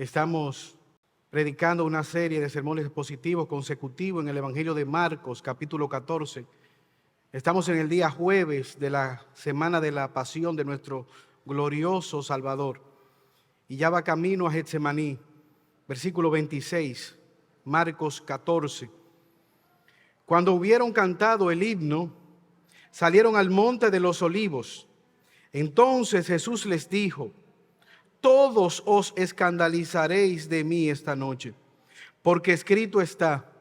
Estamos predicando una serie de sermones expositivos consecutivos en el Evangelio de Marcos, capítulo 14. Estamos en el día jueves de la semana de la pasión de nuestro glorioso Salvador. Y ya va camino a Getsemaní, versículo 26, Marcos 14. Cuando hubieron cantado el himno, salieron al monte de los olivos. Entonces Jesús les dijo: todos os escandalizaréis de mí esta noche, porque escrito está: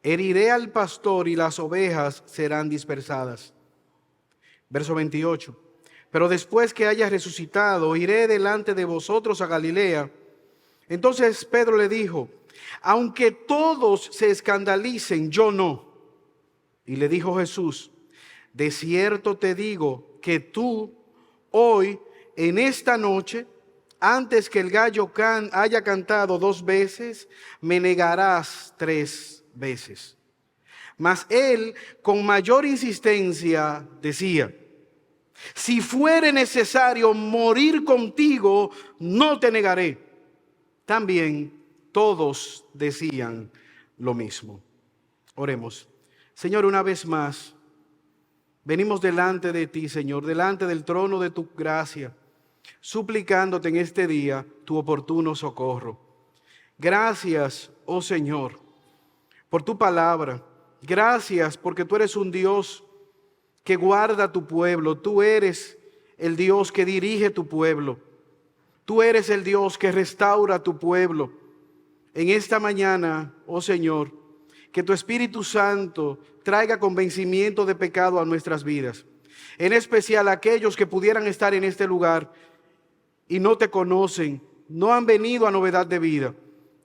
heriré al pastor y las ovejas serán dispersadas. Verso 28. Pero después que haya resucitado, iré delante de vosotros a Galilea. Entonces Pedro le dijo: aunque todos se escandalicen, yo no. Y le dijo Jesús: de cierto te digo que tú hoy, en esta noche, antes que el gallo haya cantado 2 veces, me negarás 3 veces. Mas él, con mayor insistencia, decía: si fuere necesario morir contigo, no te negaré. También todos decían lo mismo. Oremos. Señor, una vez más, venimos delante de ti, Señor, delante del trono de tu gracia, suplicándote en este día tu oportuno socorro. Gracias, oh Señor, por tu palabra. Gracias porque tú eres un Dios que guarda a tu pueblo. Tú eres el Dios que dirige tu pueblo. Tú eres el Dios que restaura a tu pueblo. En esta mañana, oh Señor, que tu Espíritu Santo traiga convencimiento de pecado a nuestras vidas. En especial a aquellos que pudieran estar en este lugar y no te conocen, no han venido a novedad de vida,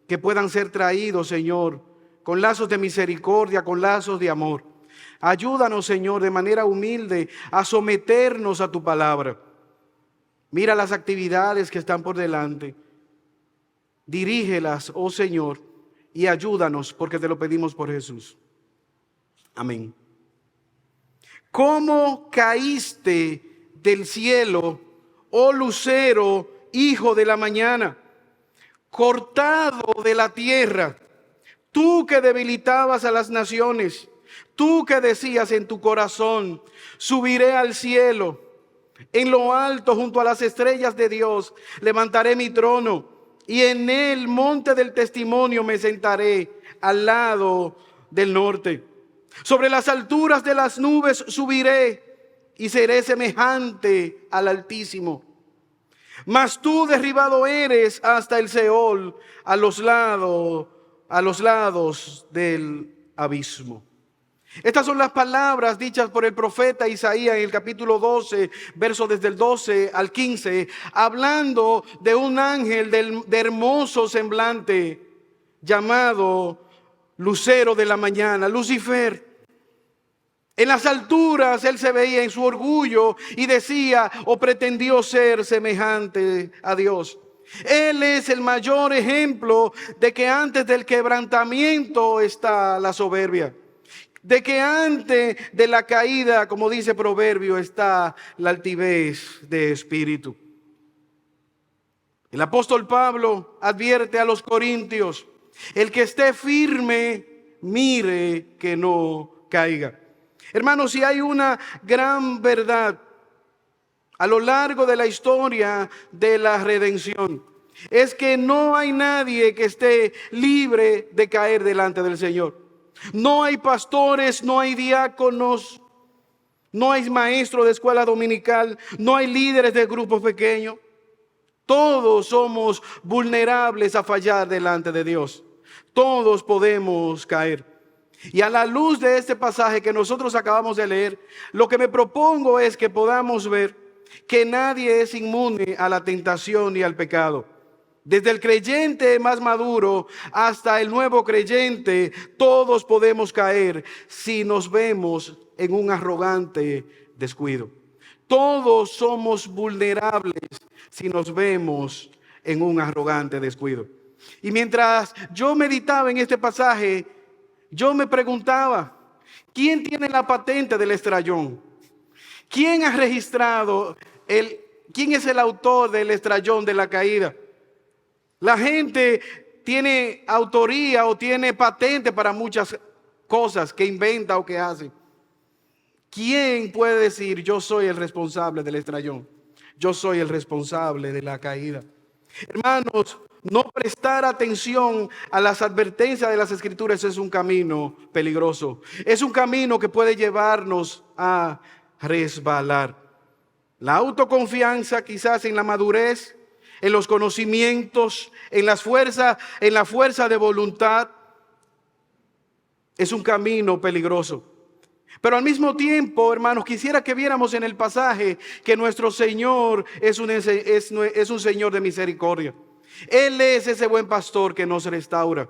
que puedan ser traídos, Señor, con lazos de misericordia, con lazos de amor. Ayúdanos, Señor, de manera humilde a someternos a tu palabra. Mira las actividades que están por delante. Dirígelas, oh Señor, y ayúdanos, porque te lo pedimos por Jesús. Amén. ¿Cómo caíste del cielo, oh lucero, hijo de la mañana, cortado de la tierra, tú que debilitabas a las naciones, tú que decías en tu corazón: subiré al cielo, en lo alto junto a las estrellas de Dios levantaré mi trono, y en el monte del testimonio me sentaré al lado del norte. Sobre las alturas de las nubes subiré y seré semejante al Altísimo. Mas tú derribado eres hasta el Seol, a los lados del abismo. Estas son las palabras dichas por el profeta Isaías en el capítulo 12, versos desde el 12 al 15, hablando de un ángel de hermoso semblante llamado lucero de la mañana, Lucifer. En las alturas él se veía en su orgullo y decía o pretendió ser semejante a Dios. Él es el mayor ejemplo de que antes del quebrantamiento está la soberbia. De que antes de la caída, como dice Proverbio, está la altivez de espíritu. El apóstol Pablo advierte a los corintios: el que esté firme, mire que no caiga. Hermanos, si hay una gran verdad a lo largo de la historia de la redención, es que no hay nadie que esté libre de caer delante del Señor. No hay pastores, no hay diáconos, no hay maestros de escuela dominical, no hay líderes de grupos pequeños. Todos somos vulnerables a fallar delante de Dios. Todos podemos caer. Y a la luz de este pasaje que nosotros acabamos de leer, lo que me propongo es que podamos ver que nadie es inmune a la tentación y al pecado. Desde el creyente más maduro hasta el nuevo creyente, todos podemos caer si nos vemos en un arrogante descuido. Todos somos vulnerables si nos vemos en un arrogante descuido. Y mientras yo meditaba en este pasaje, yo me preguntaba: ¿quién tiene la patente del estrellón? ¿Quién ha registrado quién es el autor del estrellón de la caída? La gente tiene autoría o tiene patente para muchas cosas que inventa o que hace. ¿Quién puede decir yo soy el responsable del estrellón? Yo soy el responsable de la caída. Hermanos, no prestar atención a las advertencias de las Escrituras es un camino peligroso. Es un camino que puede llevarnos a resbalar. La autoconfianza, quizás en la madurez, en los conocimientos, en la fuerza de voluntad, es un camino peligroso. Pero al mismo tiempo, hermanos, quisiera que viéramos en el pasaje que nuestro Señor es un Señor de misericordia. Él es ese buen pastor que nos restaura.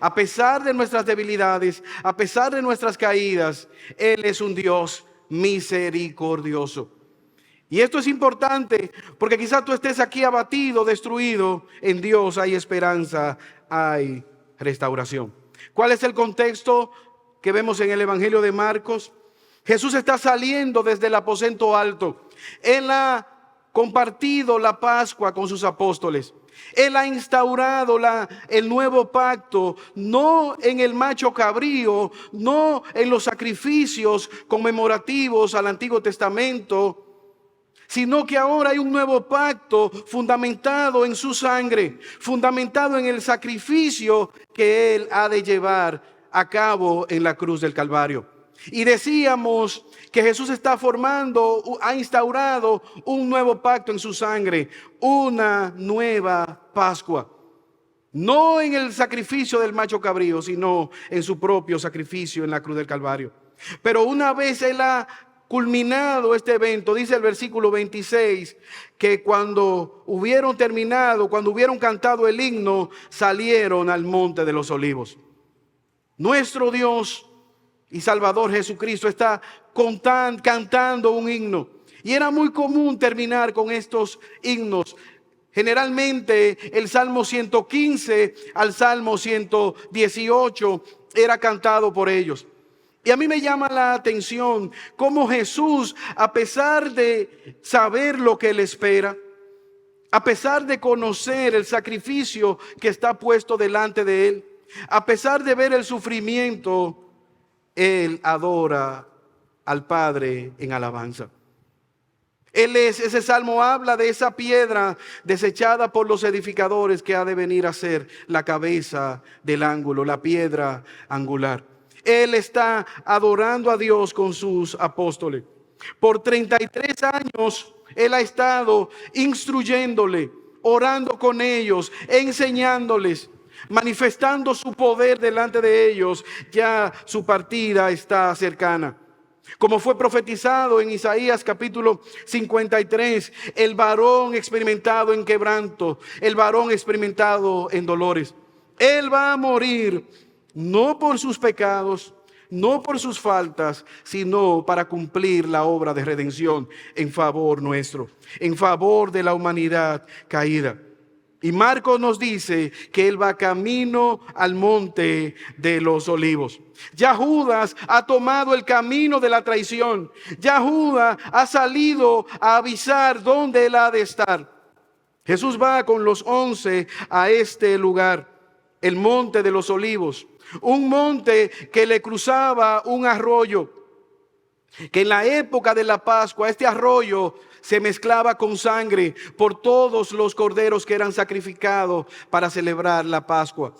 A pesar de nuestras debilidades, a pesar de nuestras caídas, Él es un Dios misericordioso. Y esto es importante porque quizás tú estés aquí abatido, destruido. En Dios hay esperanza, hay restauración. ¿Cuál es el contexto que vemos en el Evangelio de Marcos? Jesús está saliendo desde el aposento alto. Él ha compartido la Pascua con sus apóstoles. Él ha instaurado el nuevo pacto, no en el macho cabrío, no en los sacrificios conmemorativos al Antiguo Testamento, sino que ahora hay un nuevo pacto fundamentado en su sangre, fundamentado en el sacrificio que Él ha de llevar a cabo en la cruz del Calvario. Y decíamos que Jesús ha instaurado un nuevo pacto en su sangre, una nueva Pascua. No en el sacrificio del macho cabrío, sino en su propio sacrificio en la cruz del Calvario. Pero una vez Él ha culminado este evento, dice el versículo 26, que cuando hubieron terminado, cuando hubieron cantado el himno, salieron al monte de los olivos. Nuestro Dios y Salvador Jesucristo está cantando un himno. Y era muy común terminar con estos himnos. Generalmente el Salmo 115 al Salmo 118 era cantado por ellos. Y a mí me llama la atención cómo Jesús, a pesar de saber lo que Él espera, a pesar de conocer el sacrificio que está puesto delante de Él, a pesar de ver el sufrimiento, Él adora al Padre en alabanza. Ese salmo habla de esa piedra desechada por los edificadores que ha de venir a ser la cabeza del ángulo, la piedra angular. Él está adorando a Dios con sus apóstoles. Por 33 años Él ha estado instruyéndole, orando con ellos, enseñándoles, manifestando su poder delante de ellos. Ya su partida está cercana. Como fue profetizado en Isaías capítulo 53, el varón experimentado en quebranto, el varón experimentado en dolores. Él va a morir no por sus pecados, no por sus faltas, sino para cumplir la obra de redención en favor nuestro, en favor de la humanidad caída. Y Marcos nos dice que Él va camino al monte de los olivos. Ya Judas ha tomado el camino de la traición. Ya Judas ha salido a avisar dónde Él ha de estar. Jesús va con los 11 a este lugar, el monte de los olivos. Un monte que le cruzaba un arroyo, que en la época de la Pascua este arroyo se mezclaba con sangre por todos los corderos que eran sacrificados para celebrar la Pascua,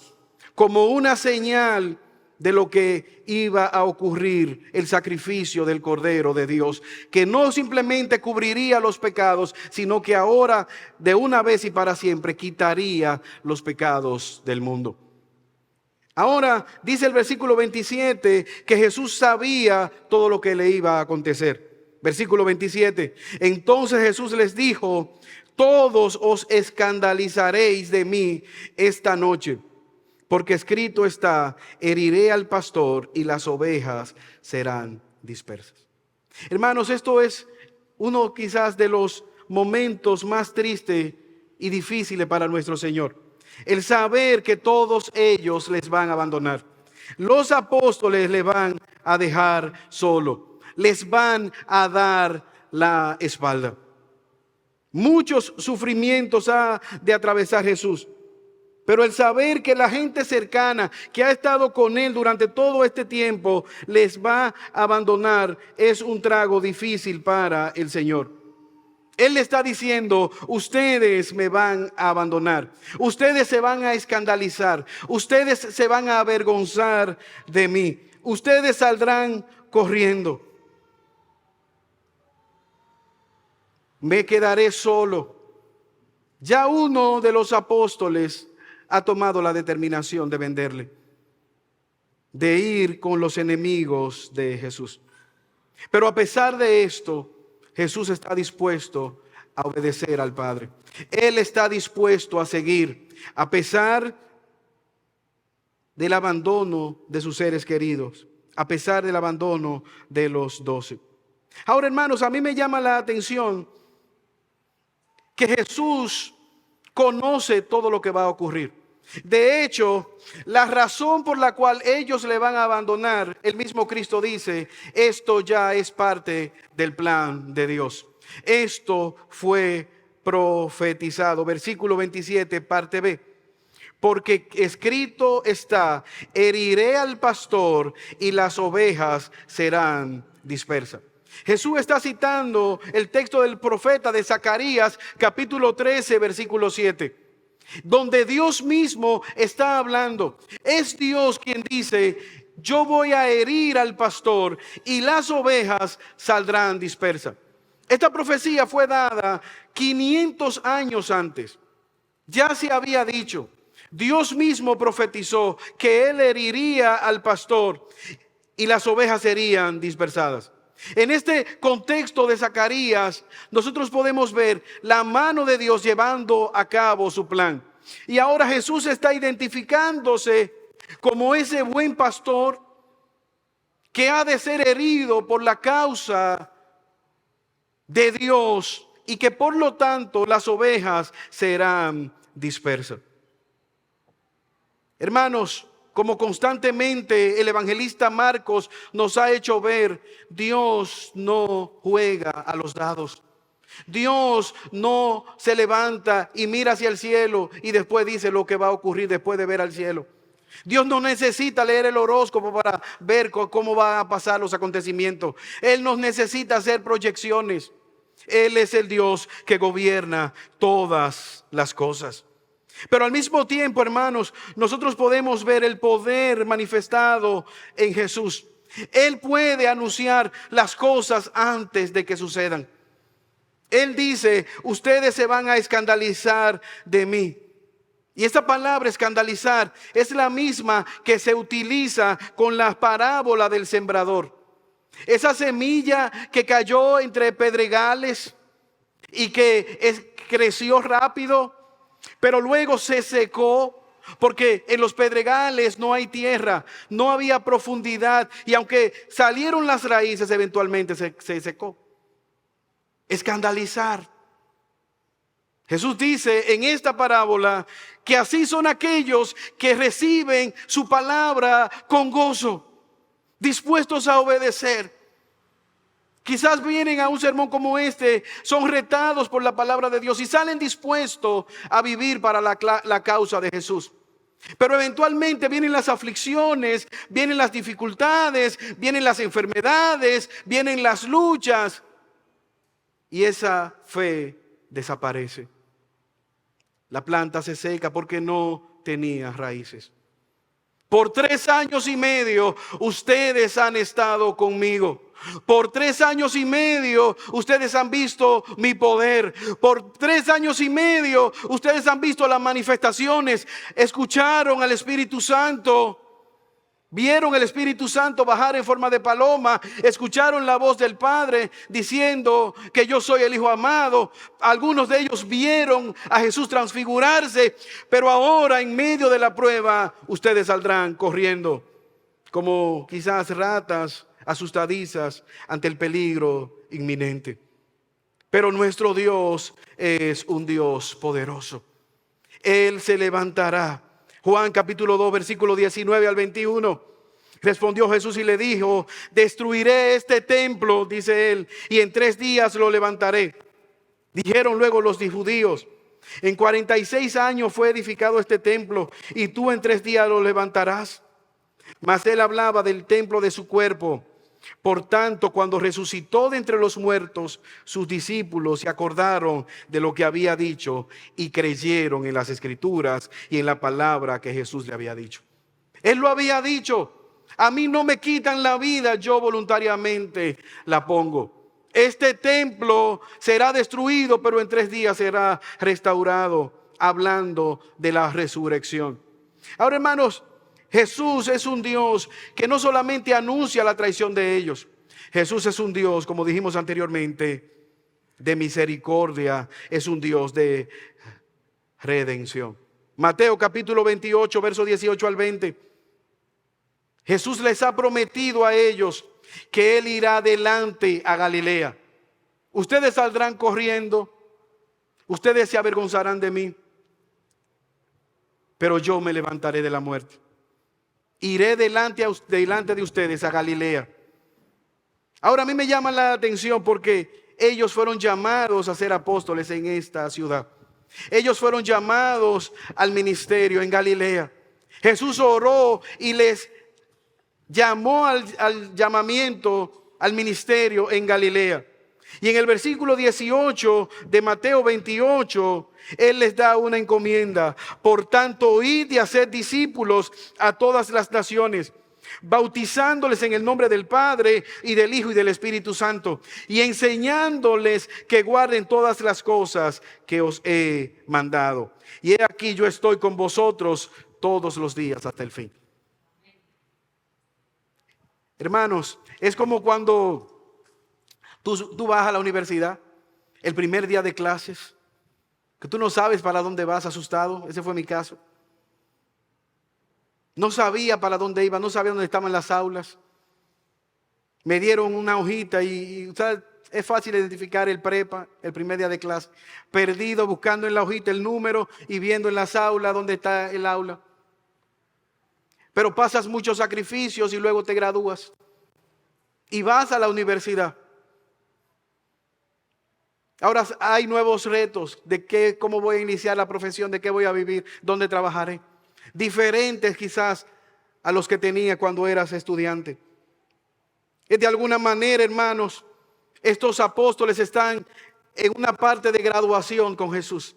como una señal de lo que iba a ocurrir, el sacrificio del Cordero de Dios, que no simplemente cubriría los pecados, sino que ahora de una vez y para siempre quitaría los pecados del mundo. Ahora dice el versículo 27 que Jesús sabía todo lo que le iba a acontecer. Versículo 27. Entonces Jesús les dijo: todos os escandalizaréis de mí esta noche, porque escrito está: heriré al pastor y las ovejas serán dispersas. Hermanos, esto es uno quizás de los momentos más tristes y difíciles para nuestro Señor. El saber que todos ellos les van a abandonar. Los apóstoles le van a dejar solo. Les van a dar la espalda. Muchos sufrimientos ha de atravesar Jesús. Pero el saber que la gente cercana que ha estado con él durante todo este tiempo les va a abandonar es un trago difícil para el Señor. Él le está diciendo: ustedes me van a abandonar, ustedes se van a escandalizar, ustedes se van a avergonzar de mí, ustedes saldrán corriendo. Me quedaré solo. Ya uno de los apóstoles ha tomado la determinación de venderle, de ir con los enemigos de Jesús. Pero a pesar de esto, Jesús está dispuesto a obedecer al Padre. Él está dispuesto a seguir, a pesar del abandono de sus seres queridos, a pesar del abandono de los 12. Ahora, hermanos, a mí me llama la atención que Jesús conoce todo lo que va a ocurrir. De hecho, la razón por la cual ellos le van a abandonar, el mismo Cristo dice: esto ya es parte del plan de Dios. Esto fue profetizado. Versículo 27, parte B. Porque escrito está: heriré al pastor y las ovejas serán dispersas. Jesús está citando el texto del profeta de Zacarías, capítulo 13, versículo 7, donde Dios mismo está hablando. Es Dios quien dice: yo voy a herir al pastor y las ovejas saldrán dispersas. Esta profecía fue dada 500 años antes. Ya se había dicho. Dios mismo profetizó que Él heriría al pastor y las ovejas serían dispersadas. En este contexto de Zacarías, nosotros podemos ver la mano de Dios llevando a cabo su plan. Y ahora Jesús está identificándose como ese buen pastor que ha de ser herido por la causa de Dios y que por lo tanto las ovejas serán dispersas. Hermanos, como constantemente el evangelista Marcos nos ha hecho ver, Dios no juega a los dados. Dios no se levanta y mira hacia el cielo y después dice lo que va a ocurrir después de ver al cielo. Dios no necesita leer el horóscopo para ver cómo van a pasar los acontecimientos. Él no necesita hacer proyecciones. Él es el Dios que gobierna todas las cosas. Pero al mismo tiempo, hermanos, nosotros podemos ver el poder manifestado en Jesús. Él puede anunciar las cosas antes de que sucedan. Él dice: ustedes se van a escandalizar de mí. Y esta palabra escandalizar es la misma que se utiliza con la parábola del sembrador. Esa semilla que cayó entre pedregales y que creció rápido, pero luego se secó, porque en los pedregales no hay tierra, no había profundidad, y aunque salieron las raíces, eventualmente se secó. Escandalizar. Jesús dice en esta parábola que así son aquellos que reciben su palabra con gozo, dispuestos a obedecer. Quizás vienen a un sermón como este, son retados por la palabra de Dios y salen dispuestos a vivir para la causa de Jesús. Pero eventualmente vienen las aflicciones, vienen las dificultades, vienen las enfermedades, vienen las luchas, y esa fe desaparece. La planta se seca porque no tenía raíces. Por 3 años y medio ustedes han estado conmigo. Por 3 años y medio ustedes han visto mi poder. Por 3 años y medio ustedes han visto las manifestaciones. Escucharon al Espíritu Santo. Vieron el Espíritu Santo bajar en forma de paloma. Escucharon la voz del Padre diciendo que yo soy el Hijo amado. Algunos de ellos vieron a Jesús transfigurarse. Pero ahora, en medio de la prueba, ustedes saldrán corriendo como quizás ratas asustadizas ante el peligro inminente. Pero nuestro Dios es un Dios poderoso. Él se levantará. Juan capítulo 2, versículo 19 al 21. Respondió Jesús y le dijo: destruiré este templo, dice él, y en 3 días lo levantaré. Dijeron luego los judíos: En 46 años fue edificado este templo, y tú en 3 días lo levantarás. Mas él hablaba del templo de su cuerpo. Por tanto, cuando resucitó de entre los muertos, sus discípulos se acordaron de lo que había dicho y creyeron en las Escrituras y en la palabra que Jesús le había dicho. Él lo había dicho: a mí no me quitan la vida, yo voluntariamente la pongo. Este templo será destruido, pero en 3 días será restaurado, hablando de la resurrección. Ahora, hermanos, Jesús es un Dios que no solamente anuncia la traición de ellos. Jesús es un Dios, como dijimos anteriormente, de misericordia. Es un Dios de redención. Mateo capítulo 28, verso 18 al 20. Jesús les ha prometido a ellos que Él irá adelante a Galilea. Ustedes saldrán corriendo, ustedes se avergonzarán de mí, pero yo me levantaré de la muerte. Iré delante de ustedes a Galilea. Ahora, a mí me llama la atención porque ellos fueron llamados a ser apóstoles en esta ciudad. Ellos fueron llamados al ministerio en Galilea. Jesús oró y les llamó al llamamiento, al ministerio en Galilea. Y en el versículo 18 de Mateo 28, Él les da una encomienda. Por tanto, id y haced discípulos a todas las naciones, bautizándoles en el nombre del Padre y del Hijo y del Espíritu Santo, y enseñándoles que guarden todas las cosas que os he mandado. Y he aquí, yo estoy con vosotros todos los días hasta el fin. Hermanos, es como cuando tú vas a la universidad, el primer día de clases, que tú no sabes para dónde vas, asustado. Ese fue mi caso. No sabía para dónde iba, no sabía dónde estaban las aulas. Me dieron una hojita y ¿sabes? Es fácil identificar el prepa, el primer día de clase. Perdido, buscando en la hojita el número y viendo en las aulas dónde está el aula. Pero pasas muchos sacrificios y luego te gradúas. Y vas a la universidad. Ahora hay nuevos retos de cómo voy a iniciar la profesión, de qué voy a vivir, dónde trabajaré. Diferentes quizás a los que tenía cuando eras estudiante. Es de alguna manera, hermanos, estos apóstoles están en una parte de graduación con Jesús.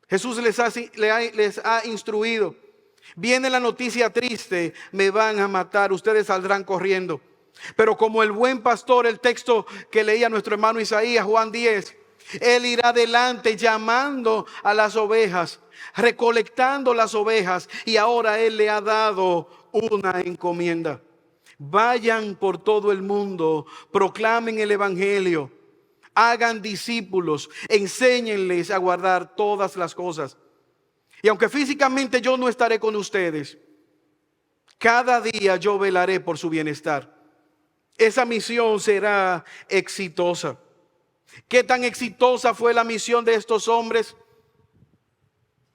Jesús les ha instruido. Viene la noticia triste: me van a matar, ustedes saldrán corriendo. Pero como el buen pastor, el texto que leía nuestro hermano Isaías, Juan 10, Él irá adelante llamando a las ovejas, recolectando las ovejas, y ahora Él le ha dado una encomienda. Vayan por todo el mundo, proclamen el evangelio, hagan discípulos, enséñenles a guardar todas las cosas. Y aunque físicamente yo no estaré con ustedes, cada día yo velaré por su bienestar. Esa misión será exitosa. ¿Qué tan exitosa fue la misión de estos hombres?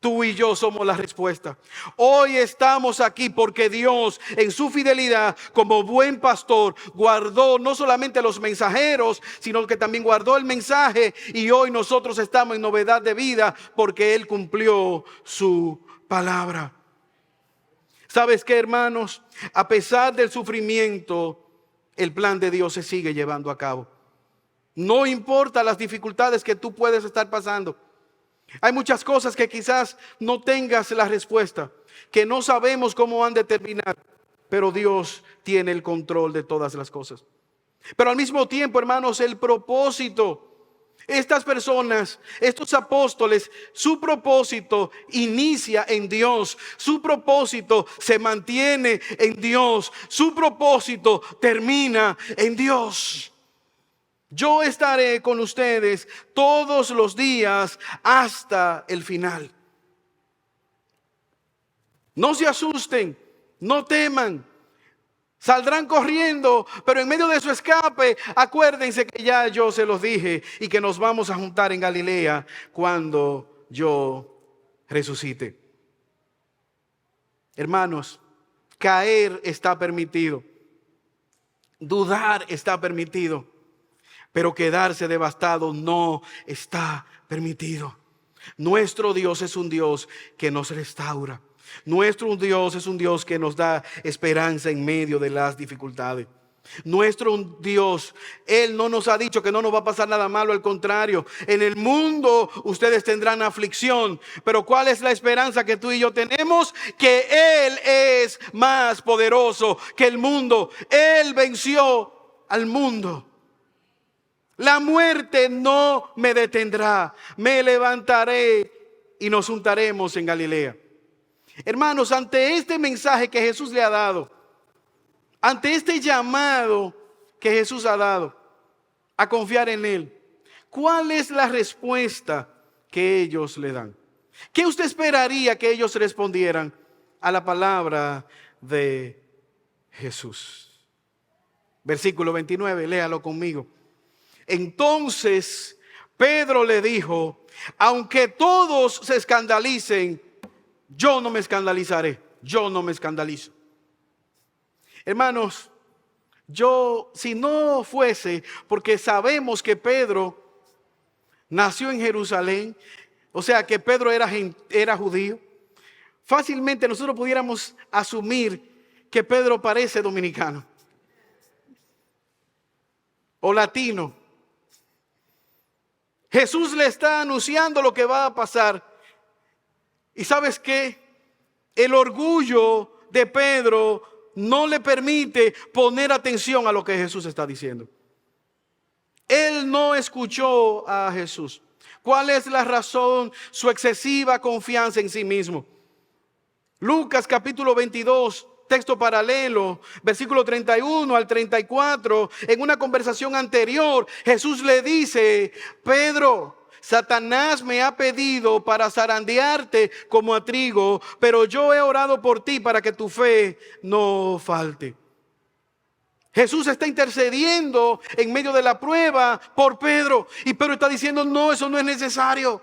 Tú y yo somos la respuesta. Hoy estamos aquí porque Dios, en su fidelidad como buen pastor, guardó no solamente los mensajeros, sino que también guardó el mensaje, y hoy nosotros estamos en novedad de vida porque Él cumplió su palabra. ¿Sabes qué, hermanos? A pesar del sufrimiento, el plan de Dios se sigue llevando a cabo. No importa las dificultades que tú puedes estar pasando. Hay muchas cosas que quizás no tengas la respuesta, que no sabemos cómo han de terminar, pero Dios tiene el control de todas las cosas. Pero al mismo tiempo, hermanos, el propósito, estas personas, estos apóstoles, su propósito inicia en Dios, su propósito se mantiene en Dios, su propósito termina en Dios. Yo estaré con ustedes todos los días hasta el final. No se asusten, no teman. Saldrán corriendo, pero en medio de su escape, acuérdense que ya yo se los dije y que nos vamos a juntar en Galilea cuando yo resucite. Hermanos, caer está permitido, dudar está permitido, pero quedarse devastado no está permitido. Nuestro Dios es un Dios que nos restaura. Nuestro Dios es un Dios que nos da esperanza en medio de las dificultades. Nuestro Dios, Él no nos ha dicho que no nos va a pasar nada malo, al contrario, en el mundo ustedes tendrán aflicción, pero ¿cuál es la esperanza que tú y yo tenemos? Que Él es más poderoso que el mundo. Él venció al mundo. La muerte no me detendrá, me levantaré y nos juntaremos en Galilea. Hermanos, ante este mensaje que Jesús le ha dado, ante este llamado que Jesús ha dado a confiar en Él, ¿cuál es la respuesta que ellos le dan? ¿Qué usted esperaría que ellos respondieran a la palabra de Jesús? Versículo 29, léalo conmigo. Entonces Pedro le dijo: aunque todos se escandalicen, yo no me escandalizaré, yo no me escandalizo. Hermanos, si no fuese porque sabemos que Pedro nació en Jerusalén, o sea que Pedro era judío, fácilmente nosotros pudiéramos asumir que Pedro parece dominicano o latino. Jesús le está anunciando lo que va a pasar. ¿Y sabes qué? El orgullo de Pedro no le permite poner atención a lo que Jesús está diciendo. Él no escuchó a Jesús. ¿Cuál es la razón? Su excesiva confianza en sí mismo. Lucas capítulo 22, texto paralelo, versículo 31 al 34. En una conversación anterior, Jesús le dice: Pedro, Satanás me ha pedido para zarandearte como a trigo, pero yo he orado por ti para que tu fe no falte. Jesús está intercediendo en medio de la prueba por Pedro, y Pedro está diciendo: no, eso no es necesario.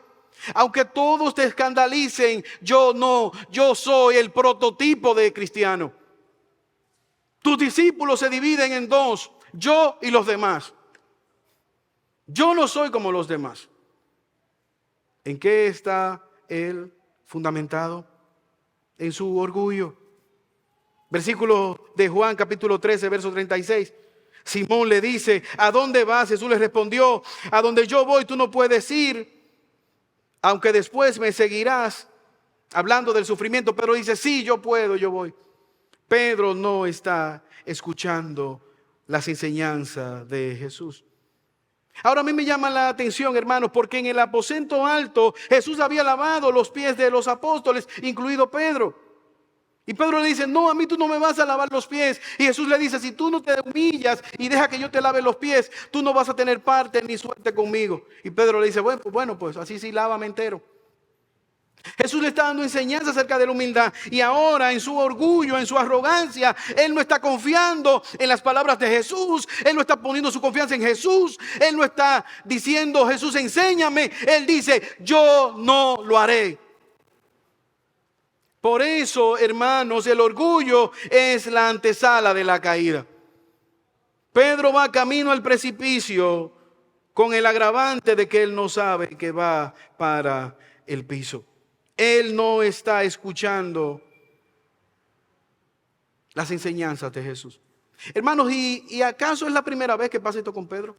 Aunque todos te escandalicen, yo no, yo soy el prototipo de cristiano. Tus discípulos se dividen en dos: yo y los demás. Yo no soy como los demás. ¿En qué está él fundamentado? En su orgullo. Versículo de Juan capítulo 13, verso 36. Simón le dice: ¿a dónde vas? Jesús le respondió: a donde yo voy tú no puedes ir, aunque después me seguirás. Hablando del sufrimiento, Pedro dice: sí, yo puedo, yo voy. Pedro no está escuchando las enseñanzas de Jesús. Ahora a mí me llama la atención, hermanos, porque en el aposento alto Jesús había lavado los pies de los apóstoles, incluido Pedro. Y Pedro le dice: no, a mí tú no me vas a lavar los pies. Y Jesús le dice: si tú no te humillas y deja que yo te lave los pies, tú no vas a tener parte ni suerte conmigo. Y Pedro le dice: bueno, pues así sí, lávame entero. Jesús le está dando enseñanza acerca de la humildad, y ahora en su orgullo, en su arrogancia, él no está confiando en las palabras de Jesús. Él no está poniendo su confianza en Jesús. Él no está diciendo: Jesús, enséñame. Él dice: yo no lo haré. Por eso, hermanos, el orgullo es la antesala de la caída. Pedro va camino al precipicio con el agravante de que él no sabe que va para el piso. Él no está escuchando las enseñanzas de Jesús. Hermanos, ¿y acaso es la primera vez que pasa esto con Pedro?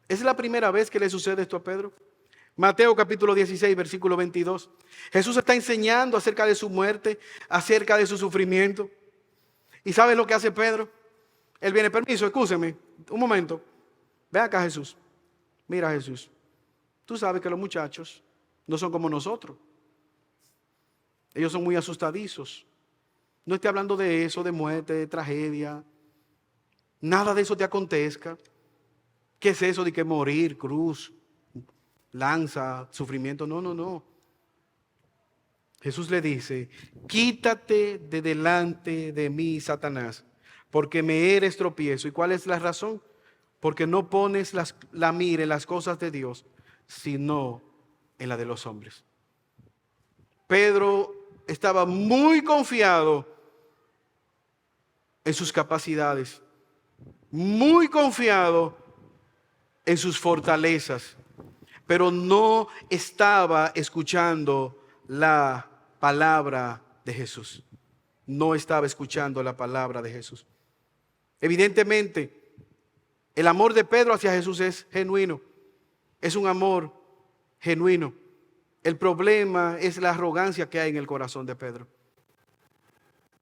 ¿Es la primera vez que le sucede esto a Pedro? Mateo capítulo 16, versículo 22. Jesús está enseñando acerca de su muerte, acerca de su sufrimiento. ¿Y sabes lo que hace Pedro? Él viene: permiso, escúcheme, un momento. Ve acá, Jesús. Mira, Jesús, tú sabes que los muchachos no son como nosotros. Ellos son muy asustadizos. No estoy hablando de eso, de muerte, de tragedia. Nada de eso te acontezca. ¿Qué es eso de que morir, cruz, lanza, sufrimiento? No. Jesús le dice: quítate de delante de mí, Satanás, porque me eres tropiezo. ¿Y cuál es la razón? Porque no pones la mira en las cosas de Dios, sino en la de los hombres. Pedro estaba muy confiado en sus capacidades, muy confiado en sus fortalezas, pero no estaba escuchando la palabra de Jesús. No estaba escuchando la palabra de Jesús. Evidentemente, el amor de Pedro hacia Jesús es genuino. Es un amor genuino. El problema es la arrogancia que hay en el corazón de Pedro.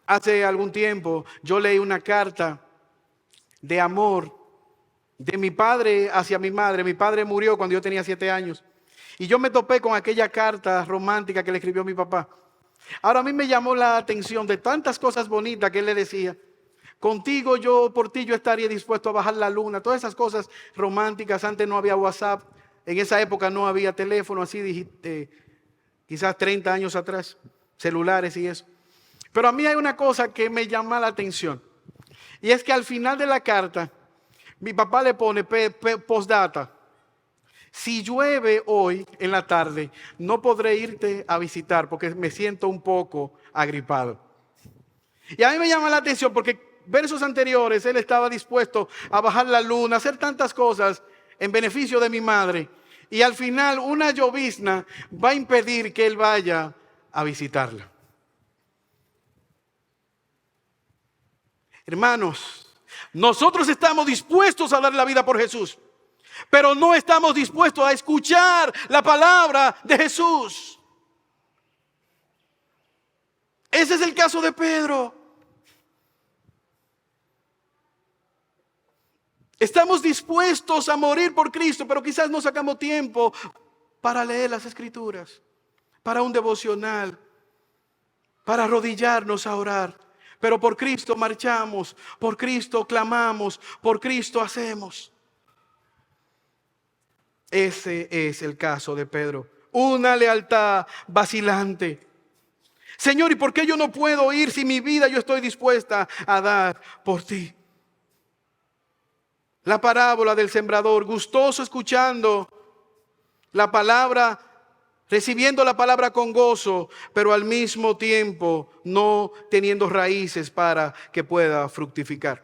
Hace algún tiempo yo leí una carta de amor de mi padre hacia mi madre. Mi padre murió cuando yo tenía 7 años. Y yo me topé con aquella carta romántica que le escribió mi papá. Ahora a mí me llamó la atención de tantas cosas bonitas que él le decía. Contigo yo, por ti yo estaría dispuesto a bajar la luna. Todas esas cosas románticas. Antes no había WhatsApp. En esa época no había teléfono así, quizás 30 años atrás. Celulares y eso. Pero a mí hay una cosa que me llama la atención. Y es que al final de la carta, mi papá le pone postdata. Si llueve hoy en la tarde, no podré irte a visitar porque me siento un poco agripado. Y a mí me llama la atención porque versos anteriores, él estaba dispuesto a bajar la luna, a hacer tantas cosas en beneficio de mi madre. Y al final una llovizna va a impedir que él vaya a visitarla. Hermanos, nosotros estamos dispuestos a dar la vida por Jesús, pero no estamos dispuestos a escuchar la palabra de Jesús. Ese es el caso de Pedro. Estamos dispuestos a morir por Cristo, pero quizás no sacamos tiempo para leer las Escrituras, para un devocional, para arrodillarnos a orar. Pero por Cristo marchamos, por Cristo clamamos, por Cristo hacemos. Ese es el caso de Pedro. Una lealtad vacilante. Señor, ¿y por qué yo no puedo ir si mi vida yo estoy dispuesta a dar por ti? La parábola del sembrador, gustoso escuchando la palabra, recibiendo la palabra con gozo, pero al mismo tiempo no teniendo raíces para que pueda fructificar.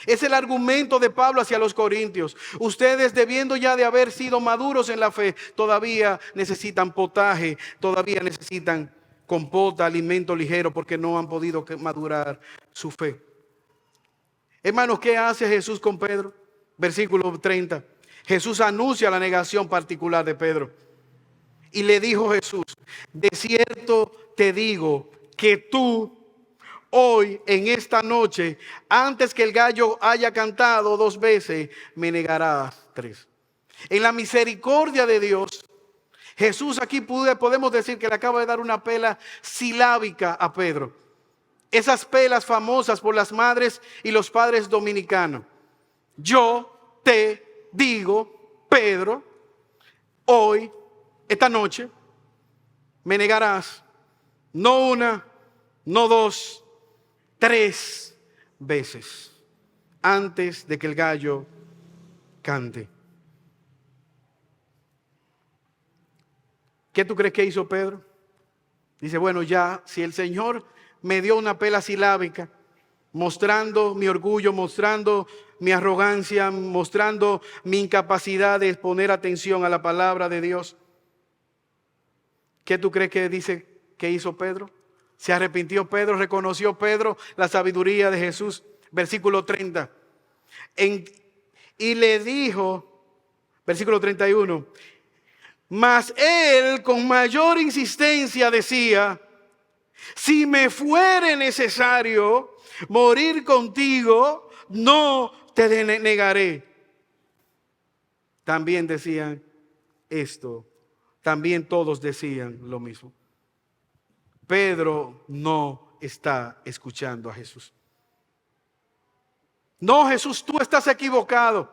Es el argumento de Pablo hacia los corintios. Ustedes, debiendo ya de haber sido maduros en la fe, todavía necesitan potaje, todavía necesitan compota, alimento ligero, porque no han podido madurar su fe. Hermanos, ¿qué hace Jesús con Pedro? Versículo 30. Jesús anuncia la negación particular de Pedro. Y le dijo Jesús: de cierto te digo que tú hoy, en esta noche, antes que el gallo haya cantado 2 veces, me negarás 3. En la misericordia de Dios, Jesús aquí podemos decir que le acaba de dar una pela silábica a Pedro. Esas pelas famosas por las madres y los padres dominicanos. Yo te digo, Pedro, hoy, esta noche, me negarás no 1, no 2, 3 veces antes de que el gallo cante. ¿Qué tú crees que hizo Pedro? Dice, bueno, ya, si el Señor me dio una pela silábica, mostrando mi orgullo, mostrando mi arrogancia, mostrando mi incapacidad de poner atención a la palabra de Dios, ¿qué tú crees que dice que hizo Pedro? Se arrepintió Pedro, reconoció Pedro la sabiduría de Jesús. Versículo 30. Y le dijo, versículo 31, mas él con mayor insistencia decía: si me fuere necesario morir contigo, no te negaré. También decían esto, también todos decían lo mismo. Pedro no está escuchando a Jesús. No, Jesús, tú estás equivocado.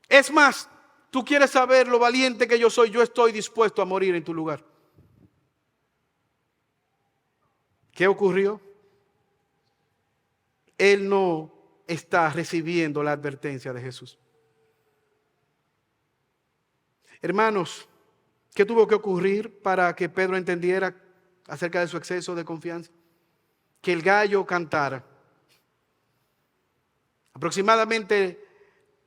Es más, tú quieres saber lo valiente que yo soy, yo estoy dispuesto a morir en tu lugar. ¿Qué ocurrió? Él no está recibiendo la advertencia de Jesús. Hermanos, ¿qué tuvo que ocurrir para que Pedro entendiera acerca de su exceso de confianza? Que el gallo cantara. Aproximadamente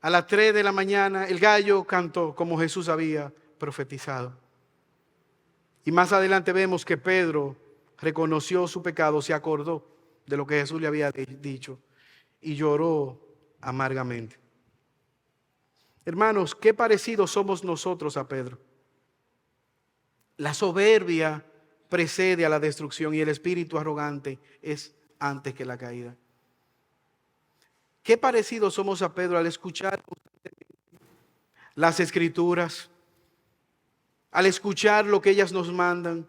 A las 3 de la mañana el gallo cantó como Jesús había profetizado. Y más adelante vemos que Pedro reconoció su pecado, se acordó de lo que Jesús le había dicho y lloró amargamente. Hermanos, qué parecidos somos nosotros a Pedro. La soberbia precede a la destrucción y el espíritu arrogante es antes que la caída. Qué parecidos somos a Pedro al escuchar las escrituras, al escuchar lo que ellas nos mandan.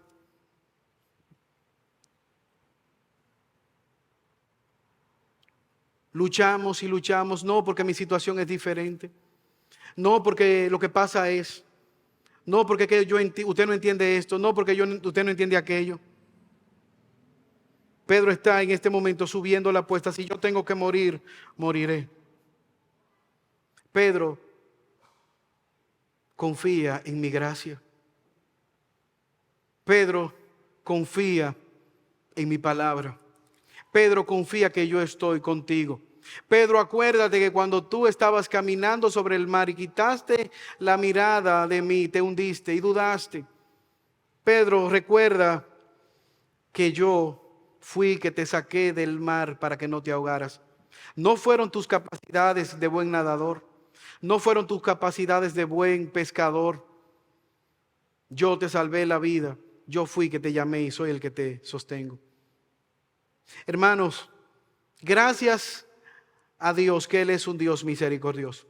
Luchamos y luchamos, no porque mi situación es diferente, no porque lo que pasa es, no porque usted no entiende esto, no porque usted no entiende aquello. Pedro está en este momento subiendo la apuesta. Si yo tengo que morir, moriré. Pedro confía en mi gracia. Pedro confía en mi palabra. Pedro confía que yo estoy contigo. Pedro, acuérdate que cuando tú estabas caminando sobre el mar y quitaste la mirada de mí, te hundiste y dudaste. Pedro, recuerda que yo fui que te saqué del mar para que no te ahogaras. No fueron tus capacidades de buen nadador, no fueron tus capacidades de buen pescador. Yo te salvé la vida, yo fui que te llamé y soy el que te sostengo. Hermanos, gracias a Dios que Él es un Dios misericordioso.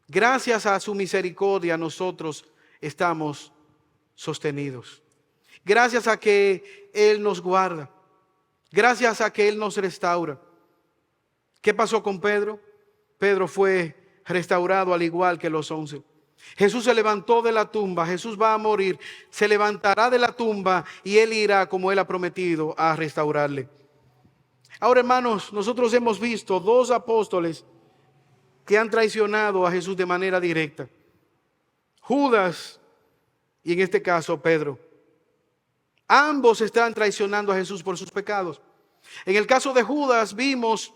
Gracias a su misericordia nosotros estamos sostenidos. Gracias a que Él nos guarda. Gracias a que Él nos restaura. ¿Qué pasó con Pedro? Pedro fue restaurado al igual que los 11. Jesús se levantó de la tumba, Jesús va a morir, se levantará de la tumba y Él irá, como Él ha prometido, a restaurarle. Ahora, hermanos, nosotros hemos visto 2 apóstoles que han traicionado a Jesús de manera directa. Judas y en este caso Pedro. Ambos están traicionando a Jesús por sus pecados. En el caso de Judas vimos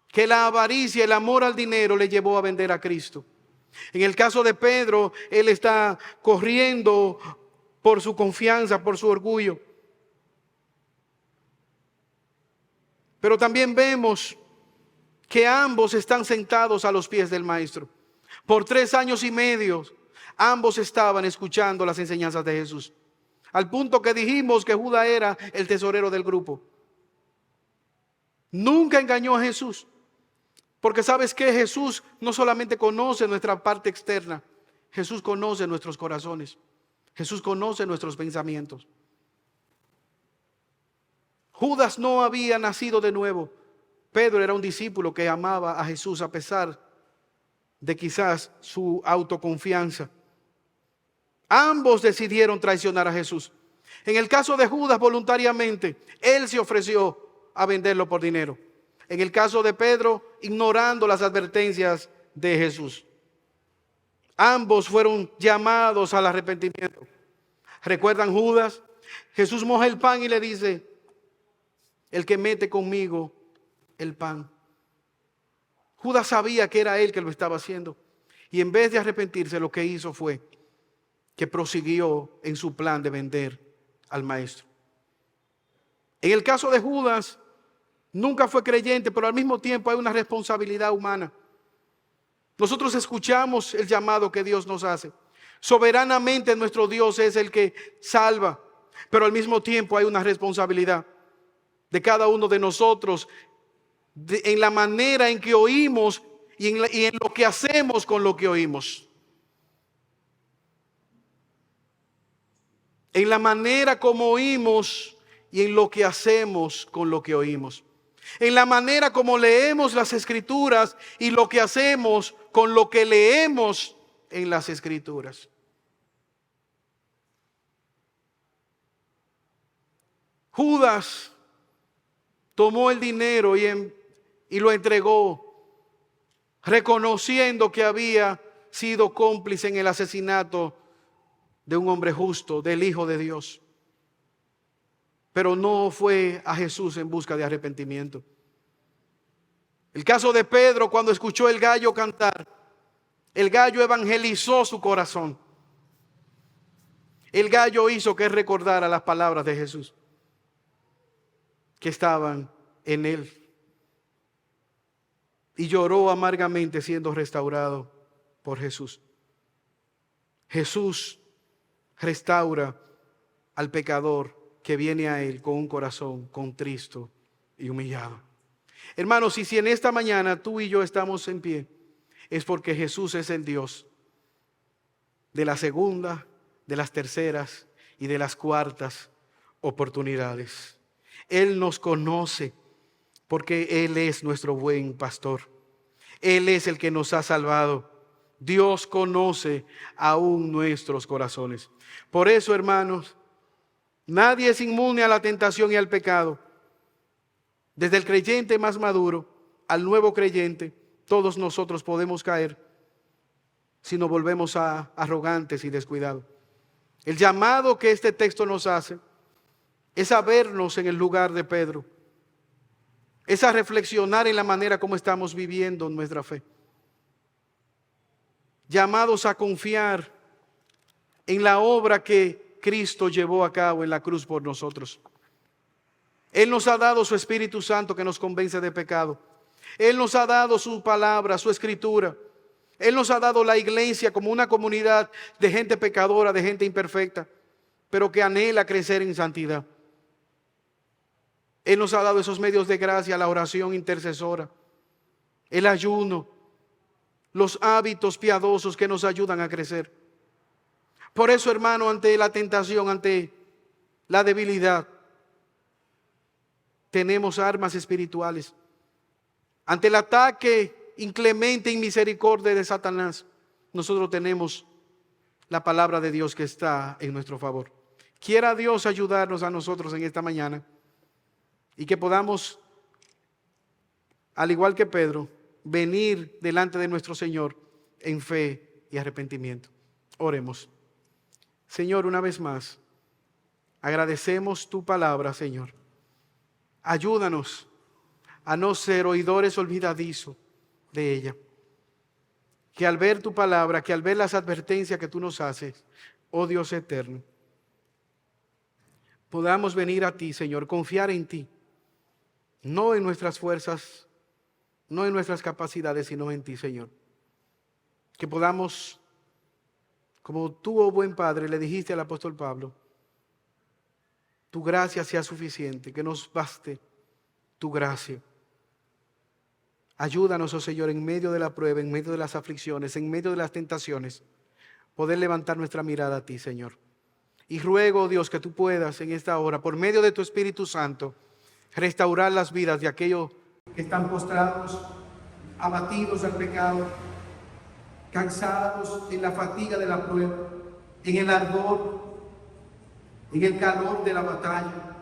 que la avaricia, el amor al dinero le llevó a vender a Cristo. En el caso de Pedro, él está corriendo por su confianza, por su orgullo. Pero también vemos que ambos están sentados a los pies del Maestro. Por 3 años y medio, ambos estaban escuchando las enseñanzas de Jesús. Al punto que dijimos que Judas era el tesorero del grupo. Nunca engañó a Jesús. Porque sabes que Jesús no solamente conoce nuestra parte externa, Jesús conoce nuestros corazones. Jesús conoce nuestros pensamientos. Judas no había nacido de nuevo. Pedro era un discípulo que amaba a Jesús a pesar de quizás su autoconfianza. Ambos decidieron traicionar a Jesús. En el caso de Judas, voluntariamente, él se ofreció a venderlo por dinero. En el caso de Pedro, ignorando las advertencias de Jesús. Ambos fueron llamados al arrepentimiento. ¿Recuerdan Judas? Jesús moja el pan y le dice: el que mete conmigo el pan. Judas sabía que era él que lo estaba haciendo. Y en vez de arrepentirse, lo que hizo fue que prosiguió en su plan de vender al Maestro. En el caso de Judas, nunca fue creyente, pero al mismo tiempo hay una responsabilidad humana. Nosotros escuchamos el llamado que Dios nos hace. Soberanamente nuestro Dios es el que salva, pero al mismo tiempo hay una responsabilidad de cada uno de nosotros en la manera en que oímos y en lo que hacemos con lo que oímos. En la manera como oímos y en lo que hacemos con lo que oímos. En la manera como leemos las Escrituras y lo que hacemos con lo que leemos en las Escrituras. Judas tomó el dinero y lo entregó, reconociendo que había sido cómplice en el asesinato de un hombre justo, del Hijo de Dios. Pero no fue a Jesús en busca de arrepentimiento. El caso de Pedro, cuando escuchó el gallo cantar, el gallo evangelizó su corazón. El gallo hizo que recordara las palabras de Jesús que estaban en él. Y lloró amargamente siendo restaurado por Jesús. Jesús restaura al pecador que viene a Él con un corazón contristo y humillado. Hermanos, y si en esta mañana tú y yo estamos en pie, es porque Jesús es el Dios de la segunda, de las terceras y de las cuartas oportunidades. Él nos conoce porque Él es nuestro buen pastor. Él es el que nos ha salvado. Dios conoce aún nuestros corazones. Por eso, hermanos, nadie es inmune a la tentación y al pecado. Desde el creyente más maduro al nuevo creyente, todos nosotros podemos caer si nos volvemos arrogantes y descuidados. El llamado que este texto nos hace es a vernos en el lugar de Pedro, es a reflexionar en la manera como estamos viviendo nuestra fe. Llamados a confiar en la obra que Cristo llevó a cabo en la cruz por nosotros. Él nos ha dado su Espíritu Santo que nos convence de pecado. Él nos ha dado su palabra, su escritura. Él nos ha dado la iglesia como una comunidad de gente pecadora, de gente imperfecta, pero que anhela crecer en santidad. Él nos ha dado esos medios de gracia, la oración intercesora, el ayuno, los hábitos piadosos que nos ayudan a crecer. Por eso, hermano, ante la tentación, ante la debilidad, tenemos armas espirituales. Ante el ataque inclemente y misericordia de Satanás, nosotros tenemos la palabra de Dios que está en nuestro favor. Quiera Dios ayudarnos a nosotros en esta mañana y que podamos, al igual que Pedro, venir delante de nuestro Señor en fe y arrepentimiento. Oremos. Señor, una vez más, agradecemos tu palabra, Señor. Ayúdanos a no ser oidores olvidadizos de ella. Que al ver tu palabra, que al ver las advertencias que tú nos haces, oh Dios eterno, podamos venir a ti, Señor, confiar en ti, no en nuestras fuerzas, no en nuestras capacidades, sino en ti, Señor. Que podamos, como tú, oh buen Padre, le dijiste al apóstol Pablo, tu gracia sea suficiente, que nos baste tu gracia. Ayúdanos, oh Señor, en medio de la prueba, en medio de las aflicciones, en medio de las tentaciones, poder levantar nuestra mirada a ti, Señor. Y ruego, Dios, que tú puedas en esta hora, por medio de tu Espíritu Santo, restaurar las vidas de aquellos que están postrados, abatidos al pecado, cansados en la fatiga de la prueba, en el ardor, en el calor de la batalla.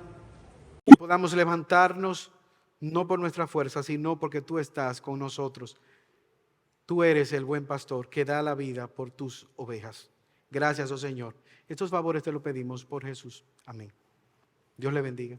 Que podamos levantarnos no por nuestra fuerza, sino porque tú estás con nosotros. Tú eres el buen pastor que da la vida por tus ovejas. Gracias, oh Señor. Estos favores te los pedimos por Jesús. Amén. Dios le bendiga.